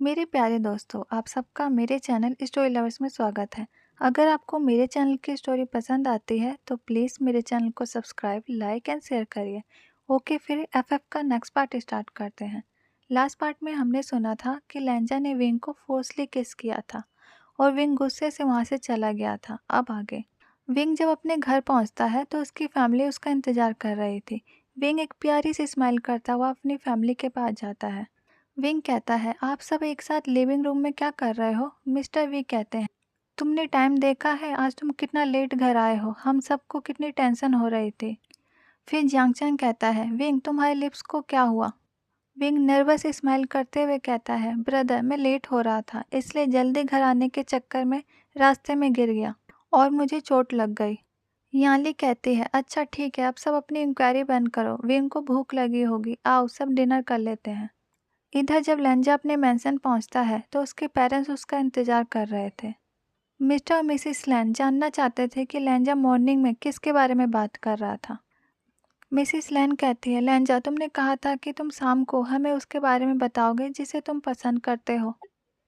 मेरे प्यारे दोस्तों, आप सबका मेरे चैनल स्टोरी लवर्स में स्वागत है। अगर आपको मेरे चैनल की स्टोरी पसंद आती है तो प्लीज़ मेरे चैनल को सब्सक्राइब, लाइक एंड शेयर करिए। ओके, फिर एफएफ का नेक्स्ट पार्ट स्टार्ट करते हैं। लास्ट पार्ट में हमने सुना था कि लेंजा ने विंग को फोर्सली किस किया था और विंग गुस्से से वहाँ से चला गया था। अब आगे विंग जब अपने घर पहुँचता है तो उसकी फैमिली उसका इंतज़ार कर रही थी। विंग एक प्यारी सी स्माइल करता हुआ अपनी फैमिली के पास जाता है। विंग कहता है, आप सब एक साथ लिविंग रूम में क्या कर रहे हो? मिस्टर वी कहते हैं, तुमने टाइम देखा है? आज तुम कितना लेट घर आए हो। हम सबको कितनी टेंशन हो रही थी। फिर जियांगचैन कहता है, विंग तुम्हारे लिप्स को क्या हुआ? विंग नर्वस स्माइल करते हुए कहता है, ब्रदर मैं लेट हो रहा था इसलिए जल्दी घर आने के चक्कर में रास्ते में गिर गया और मुझे चोट लग गई। याली कहती है, अच्छा ठीक है, अब सब अपनी इंक्वायरी बंद करो। विंग को भूख लगी होगी, आओ सब डिनर कर लेते हैं। इधर जब लेंजा अपने मेंशन पहुंचता है तो उसके पेरेंट्स उसका इंतजार कर रहे थे। मिस्टर और मिसिस लैन जानना चाहते थे कि लेंजा मॉर्निंग में किसके बारे में बात कर रहा था। मिसिस लैन कहती है, लेंजा तुमने कहा था कि तुम शाम को हमें उसके बारे में बताओगे जिसे तुम पसंद करते हो।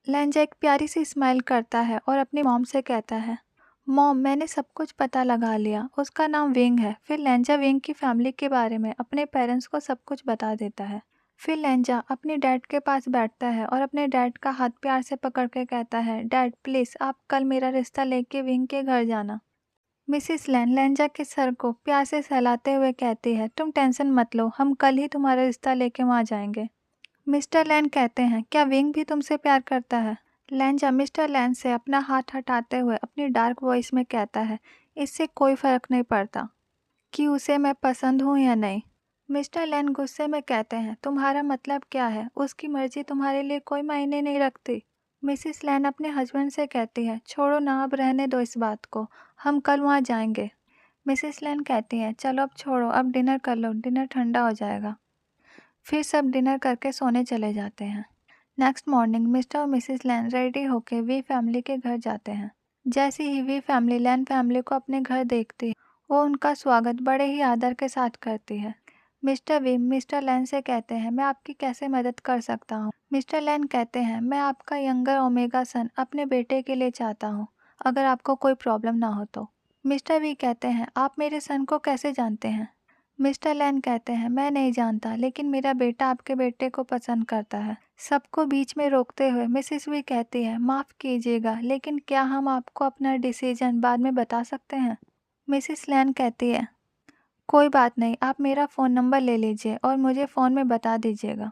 लेंजा एक प्यारी सी स्माइल करता है और अपनी मॉम से कहता है, मॉम मैंने सब कुछ पता लगा लिया, उसका नाम विंग है। फिर लेंजा विंग की फैमिली के बारे में अपने पेरेंट्स को सब कुछ बता देता है। फिर लेंजा अपने डैड के पास बैठता है और अपने डैड का हाथ प्यार से पकड़ के कहता है, डैड प्लीज़ आप कल मेरा रिश्ता लेके विंग के घर जाना। मिसिस लैन लेंजा के सर को प्यार से सहलाते हुए कहती है, तुम टेंशन मत लो, हम कल ही तुम्हारा रिश्ता लेके वहाँ जाएंगे। मिस्टर लैन कहते हैं, क्या विंग भी तुमसे प्यार करता है? लेंजा मिस्टर लैन से अपना हाथ हटाते हुए अपनी डार्क वॉइस में कहता है, इससे कोई फर्क नहीं पड़ता कि उसे मैं पसंद हूँ या नहीं। मिस्टर लैन गुस्से में कहते हैं, तुम्हारा मतलब क्या है? उसकी मर्जी तुम्हारे लिए कोई मायने नहीं रखती। मिसिस लैन अपने हस्बैंड से कहती है, छोड़ो ना, अब रहने दो इस बात को, हम कल वहाँ जाएंगे। मिसिस लैन कहती हैं, चलो अब छोड़ो, अब डिनर कर लो, डिनर ठंडा हो जाएगा। फिर सब डिनर करके सोने चले जाते हैं। नेक्स्ट मॉर्निंग मिस्टर और मिसिस लैन रेडी होकर वी फैमिली के घर जाते हैं। जैसे ही वी फैमिली लैन फैमिली को अपने घर देखती है, वो उनका स्वागत बड़े ही आदर के साथ करती है। मिस्टर वी मिस्टर लैन से कहते हैं, मैं आपकी कैसे मदद कर सकता हूँ? मिस्टर लैन कहते हैं, मैं आपका यंगर ओमेगा सन अपने बेटे के लिए चाहता हूँ, अगर आपको कोई प्रॉब्लम ना हो तो। मिस्टर वी कहते हैं, आप मेरे सन को कैसे जानते हैं? मिस्टर लैन कहते हैं, मैं नहीं जानता, लेकिन मेरा बेटा आपके बेटे को पसंद करता है। सबको बीच में रोकते हुए मिसिस वी कहती है, माफ़ कीजिएगा, लेकिन क्या हम आपको अपना डिसीजन बाद में बता सकते हैं? मिसिस लैन कहती है, कोई बात नहीं, आप मेरा फ़ोन नंबर ले लीजिए और मुझे फ़ोन में बता दीजिएगा।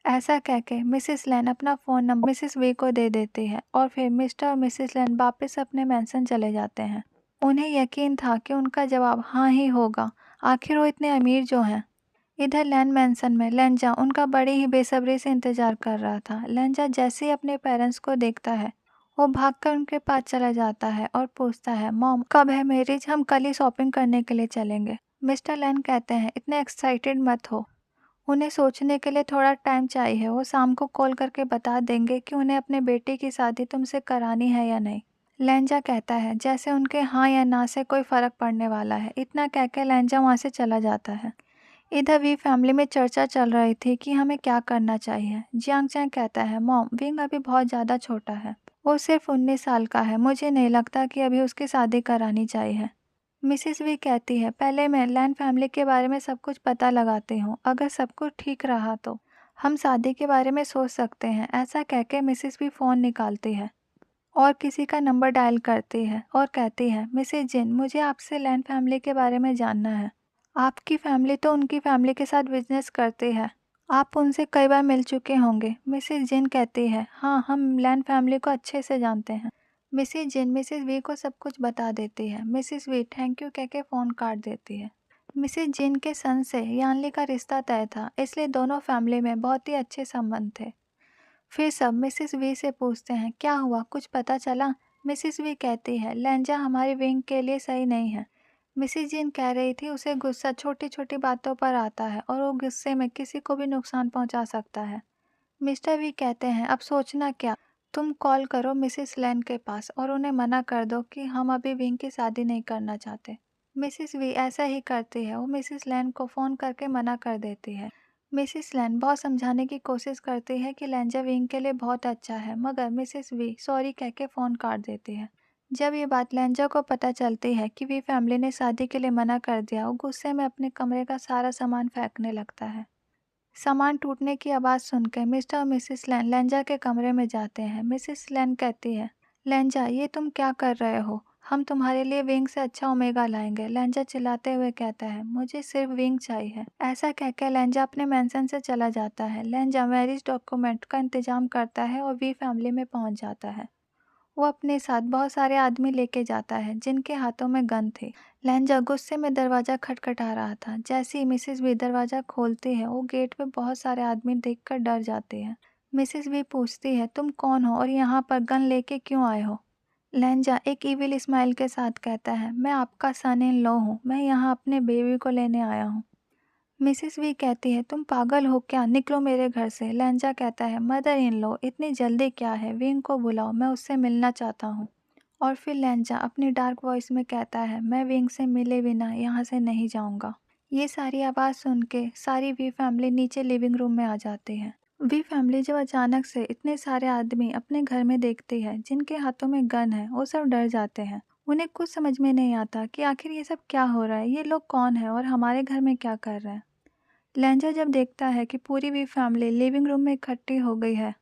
ऐसा कह के मिसिस लैन अपना फ़ोन नंबर मिसिस वी को दे देती है और फिर मिस्टर और मिसिस लैन वापस अपने मेंशन चले जाते हैं। उन्हें यकीन था कि उनका जवाब हाँ ही होगा, आखिर वो इतने अमीर जो हैं। इधर लैन मैंसन में लेंजा उनका बड़ी ही बेसब्री से इंतजार कर रहा था। लेंजा जैसे ही अपने पेरेंट्स को देखता है, वो भागकर उनके पास चला जाता है और पूछता है, मॉम कब है मैरिज? हम कल ही शॉपिंग करने के लिए चलेंगे। मिस्टर लैन कहते हैं, इतने एक्साइटेड मत हो, उन्हें सोचने के लिए थोड़ा टाइम चाहिए। वो शाम को कॉल करके बता देंगे कि उन्हें अपने बेटे की शादी तुमसे करानी है या नहीं। लेंजा कहता है, जैसे उनके हाँ या ना से कोई फ़र्क पड़ने वाला है। इतना कहकर लेंजा वहाँ से चला जाता है। इधर वी फैमिली में चर्चा चल रही थी कि हमें क्या करना चाहिए। जियांग चैंग कहता है, मॉम विंग अभी बहुत ज़्यादा छोटा है, वो सिर्फ 19 साल का है, मुझे नहीं लगता कि अभी उसकी शादी करानी चाहिए। मिसिस वी कहती है, पहले मैं लैन फैमिली के बारे में सब कुछ पता लगाती हूँ, अगर सब कुछ ठीक रहा तो हम शादी के बारे में सोच सकते हैं। ऐसा कह के मिसिस वी फ़ोन निकालती है और किसी का नंबर डायल करती है और कहती है, मिसेस जिन मुझे आपसे लैन फैमिली के बारे में जानना है। आपकी फैमिली तो उनकी फैमिली के साथ बिजनेस करती है, आप उनसे कई बार मिल चुके होंगे। मिसेस जिन कहती है, हाँ हम लैन फैमिली को अच्छे से जानते हैं। मिसेस जिन मिसेस वी को सब कुछ बता देती है। मिसेस वी थैंक यू कह के फ़ोन काट देती है। मिसेस जिन के सन से यानली का रिश्ता तय था, इसलिए दोनों फैमिली में बहुत ही अच्छे संबंध थे। फिर सब मिसेस वी से पूछते हैं, क्या हुआ, कुछ पता चला? मिसेस वी कहती है, लेंजा हमारी विंग के लिए सही नहीं है। मिसेस जिन कह रही थी, उसे गुस्सा छोटी छोटी बातों पर आता है और वो गुस्से में किसी को भी नुकसान पहुंचा सकता है। मिस्टर वी कहते हैं, अब सोचना क्या, तुम कॉल करो मिसेस लैन के पास और उन्हें मना कर दो कि हम अभी विंग की शादी नहीं करना चाहते। मिसेस वी ऐसा ही करती है, वो मिसेस लैन को फ़ोन करके मना कर देती है। मिसेस लैन बहुत समझाने की कोशिश करती है कि लेंजा विंग के लिए बहुत अच्छा है, मगर मिसेस वी सॉरी कह के फ़ोन काट देती है। जब ये बात लेंजा को पता चलती है कि वी फैमिली ने शादी के लिए मना कर दिया, वो गुस्से में अपने कमरे का सारा सामान फेंकने लगता है। सामान टूटने की आवाज़ सुनकर मिस्टर और मिसेस लैन लेंजा के कमरे में जाते हैं। मिसेस लैन कहती है, लेंजा ये तुम क्या कर रहे हो? हम तुम्हारे लिए विंग से अच्छा ओमेगा लाएंगे। लेंजा चिल्लाते हुए कहता है, मुझे सिर्फ विंग चाहिए। ऐसा कहकर लेंजा अपने मेंशन से चला जाता है। लेंजा मैरिज डॉक्यूमेंट का इंतजाम करता है और वी फैमिली में पहुंच जाता है। वो अपने साथ बहुत सारे आदमी लेके जाता है जिनके हाथों में गन थी। लेंजा गुस्से में दरवाज़ा खटखटा रहा था। जैसे ही मिसेस वी दरवाज़ा खोलती है, वो गेट पे बहुत सारे आदमी देखकर डर जाती है। मिसेस वी पूछती है, तुम कौन हो और यहाँ पर गन लेके क्यों आए हो? लेंजा एक इविल स्माइल के साथ कहता है, मैं आपका सन इन लॉ हूँ, मैं यहाँ अपने बेबी को लेने आया हूँ। मिसेस वी कहती है, तुम पागल हो क्या, निकलो मेरे घर से। लेंजा कहता है, मदर इन लॉ इतनी जल्दी क्या है, विंग को बुलाओ, मैं उससे मिलना चाहता हूँ। और फिर लेंजा अपनी डार्क वॉइस में कहता है, मैं विंग से मिले बिना यहाँ से नहीं जाऊँगा। ये सारी आवाज़ सुन के सारी वी फैमिली नीचे लिविंग रूम में आ जाती है। वी फैमिली जब अचानक से इतने सारे आदमी अपने घर में देखती है जिनके हाथों में गन है, वो सब डर जाते हैं। उन्हें कुछ समझ में नहीं आता कि आखिर ये सब क्या हो रहा है, ये लोग कौन है और हमारे घर में क्या कर रहे हैं। लेंजा जब देखता है कि पूरी वी फैमिली लिविंग रूम में इकट्ठी हो गई है,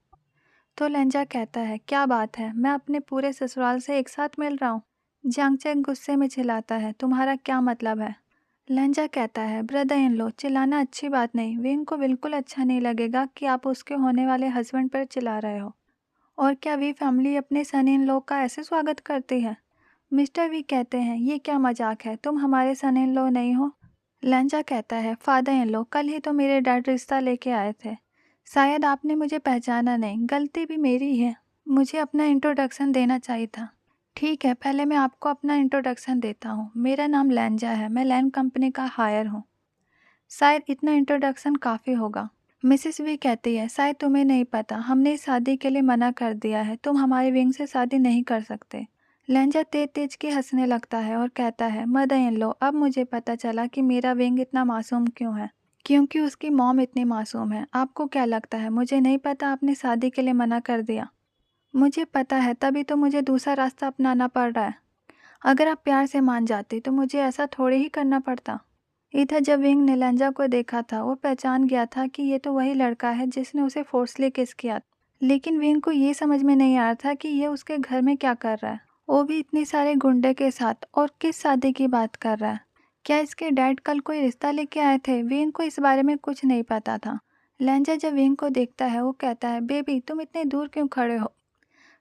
तो लेंजा कहता है, क्या बात है, मैं अपने पूरे ससुराल से एक साथ मिल रहा हूँ। जांगचेक गुस्से में चिल्लाता है, तुम्हारा क्या मतलब है? लेंजा कहता है, ब्रदर इन लो चिल्लाना अच्छी बात नहीं, विंग को बिल्कुल अच्छा नहीं लगेगा कि आप उसके होने वाले हस्बैंड पर चिल्ला रहे हो। और क्या वी फैमिली अपने सन इन लॉ का ऐसे स्वागत करती है? मिस्टर वी कहते हैं, ये क्या मजाक है, तुम हमारे सन इन लॉ नहीं हो। लेंजा कहता है, फादर इन लॉ कल ही तो मेरे डैड रिश्ता लेके आए थे, शायद आपने मुझे पहचाना नहीं, गलती भी मेरी है, मुझे अपना इंट्रोडक्शन देना चाहिए था। ठीक है, पहले मैं आपको अपना इंट्रोडक्शन देता हूँ। मेरा नाम लेंजा है, मैं लैंड कंपनी का हायर हूँ। शायद इतना इंट्रोडक्शन काफ़ी होगा। मिसेस वी कहती है, शायद तुम्हें नहीं पता, हमने इस शादी के लिए मना कर दिया है, तुम हमारे विंग से शादी नहीं कर सकते। लेंजा तेज तेज के हंसने लगता है और कहता है, मदर इन लॉ अब मुझे पता चला कि मेरा विंग इतना मासूम क्यों है, क्योंकि उसकी मॉम इतनी मासूम है। आपको क्या लगता है मुझे नहीं पता आपने शादी के लिए मना कर दिया? मुझे पता है, तभी तो मुझे दूसरा रास्ता अपनाना पड़ रहा है। अगर आप प्यार से मान जाते तो मुझे ऐसा थोड़े ही करना पड़ता। इधर जब विंग ने लेंजा को देखा था, वो पहचान गया था कि ये तो वही लड़का है जिसने उसे फोर्सली किस किया। लेकिन विंग को ये समझ में नहीं आ रहा था कि ये उसके घर में क्या कर रहा है, वो भी इतने सारे गुंडे के साथ, और किस शादी की बात कर रहा है। क्या इसके डैड कल कोई रिश्ता लेके आए थे? विंग को इस बारे में कुछ नहीं पता था। लेंजा जब विंग को देखता है, वो कहता है, बेबी तुम इतने दूर क्यों खड़े हो,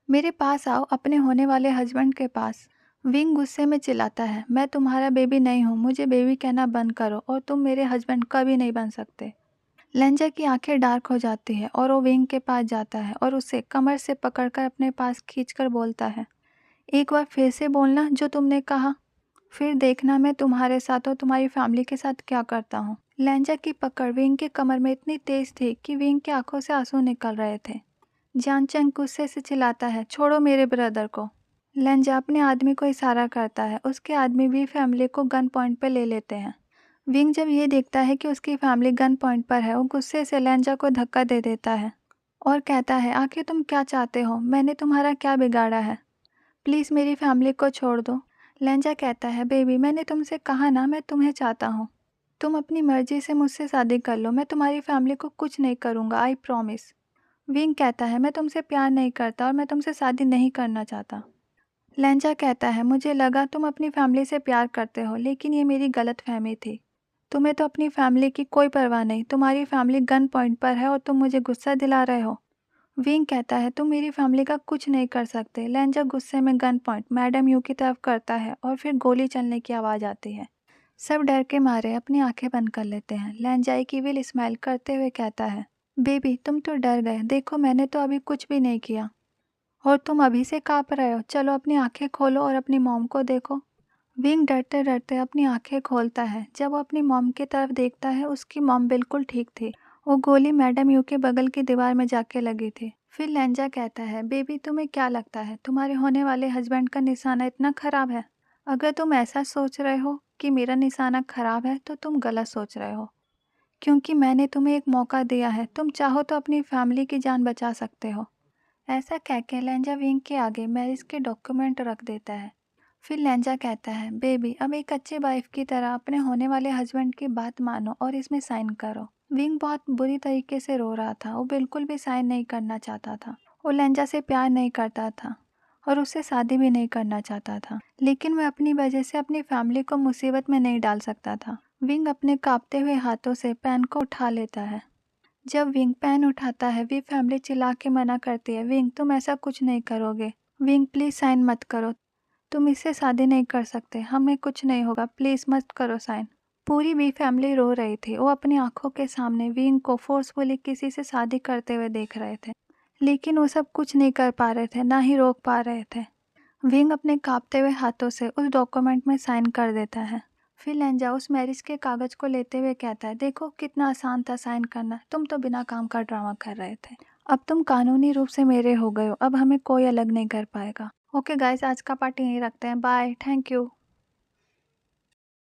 मेरे पास आओ, अपने होने वाले हस्बैंड के पास। विंग गुस्से में चिल्लाता है, मैं तुम्हारा बेबी नहीं हूँ, मुझे बेबी कहना बंद करो और तुम मेरे हस्बैंड कभी नहीं बन सकते। लेंजा की आंखें डार्क हो जाती है और वो विंग के पास जाता है और उसे कमर से पकड़कर अपने पास खींचकर बोलता है, एक बार फिर से बोलना जो तुमने कहा, फिर देखना मैं तुम्हारे साथ और तुम्हारी फैमिली के साथ क्या करता हूँ। लेंजा की पकड़ विंग के कमर में इतनी तेज थी कि विंग की आंखों से आंसू निकल रहे थे। जानचंग गुस्से से चिल्लाता है, छोड़ो मेरे ब्रदर को। लेंजा अपने आदमी को इशारा करता है, उसके आदमी भी फैमिली को गन पॉइंट पर ले लेते हैं। विंग जब ये देखता है कि उसकी फैमिली गन पॉइंट पर है, वो गुस्से से लेंजा को धक्का दे देता है और कहता है, आखिर तुम क्या चाहते हो, मैंने तुम्हारा क्या बिगाड़ा है, प्लीज़ मेरी फैमिली को छोड़ दो। लेंजा कहता है, बेबी मैंने तुमसे कहा ना मैं तुम्हें चाहता हूँ, तुम अपनी मर्जी से मुझसे शादी कर लो, मैं तुम्हारी फैमिली को कुछ नहीं करूँगा, आई प्रॉमिस। विंग कहता है, मैं तुमसे प्यार नहीं करता और मैं तुमसे शादी नहीं करना चाहता। लेंजा कहता है, मुझे लगा तुम अपनी फैमिली से प्यार करते हो, लेकिन ये मेरी गलत फहमी थी। तुम्हें तो अपनी फैमिली की कोई परवाह नहीं, तुम्हारी फैमिली गन पॉइंट पर है और तुम मुझे गुस्सा दिला रहे हो। विंग कहता है, तुम मेरी फैमिली का कुछ नहीं कर सकते। लेंजा गुस्से में गन पॉइंट मैडम यू की तरफ करता है और फिर गोली चलने की आवाज़ आती है। सब डर के मारे अपनी आंखें बंद कर लेते हैं। लेंजा एक इविल स्माइल करते हुए कहता है, बेबी तुम तो डर गए, देखो मैंने तो अभी कुछ भी नहीं किया और तुम अभी से काँप रहे हो, चलो अपनी आंखें खोलो और अपनी मॉम को देखो। विंग डरते डरते अपनी आंखें खोलता है। जब वो अपनी मॉम की तरफ देखता है, उसकी मॉम बिल्कुल ठीक थी, वो गोली मैडम यू के बगल की दीवार में जाके लगी थी। फिर लेंजा कहता है, बेबी तुम्हें क्या लगता है तुम्हारे होने वाले हस्बैंड का निशाना इतना खराब है? अगर तुम ऐसा सोच रहे हो कि मेरा निशाना खराब है तो तुम गलत सोच रहे हो, क्योंकि मैंने तुम्हें एक मौका दिया है, तुम चाहो तो अपनी फैमिली की जान बचा सकते हो। ऐसा कह के लेंजा विंग के आगे मैरिज के डॉक्यूमेंट रख देता है। फिर लेंजा कहता है, बेबी अब एक अच्छी वाइफ की तरह अपने होने वाले हस्बैंड की बात मानो और इसमें साइन करो। विंग बहुत बुरी तरीके से रो रहा था, वो बिल्कुल भी साइन नहीं करना चाहता था। वो लेंजा से प्यार नहीं करता था और उससे शादी भी नहीं करना चाहता था, लेकिन वह अपनी वजह से अपनी फैमिली को मुसीबत में नहीं डाल सकता था। विंग अपने कांपते हुए हाथों से पेन को उठा लेता है। जब विंग पेन उठाता है, वी फैमिली चिल्ला के मना करती है, विंग तुम ऐसा कुछ नहीं करोगे, विंग प्लीज साइन मत करो, तुम इससे शादी नहीं कर सकते, हमें कुछ नहीं होगा, प्लीज मत करो साइन। पूरी वी फैमिली रो रही थी, वो अपनी आंखों के सामने विंग को फोर्सफुली किसी से शादी करते हुए देख रहे थे, लेकिन वो सब कुछ नहीं कर पा रहे थे, ना ही रोक पा रहे थे। विंग अपने कांपते हुए हाथों से उस डॉक्यूमेंट में साइन कर देता है। फिर लेंजा उस मैरिज के कागज को लेते हुए कहता है, देखो कितना आसान था साइन करना, तुम तो बिना काम का ड्रामा कर रहे थे, अब तुम कानूनी रूप से मेरे हो गए हो, अब हमें कोई अलग नहीं कर पाएगा। ओके गाइस, आज का पार्ट यहीं रखते हैं, बाय, थैंक यू।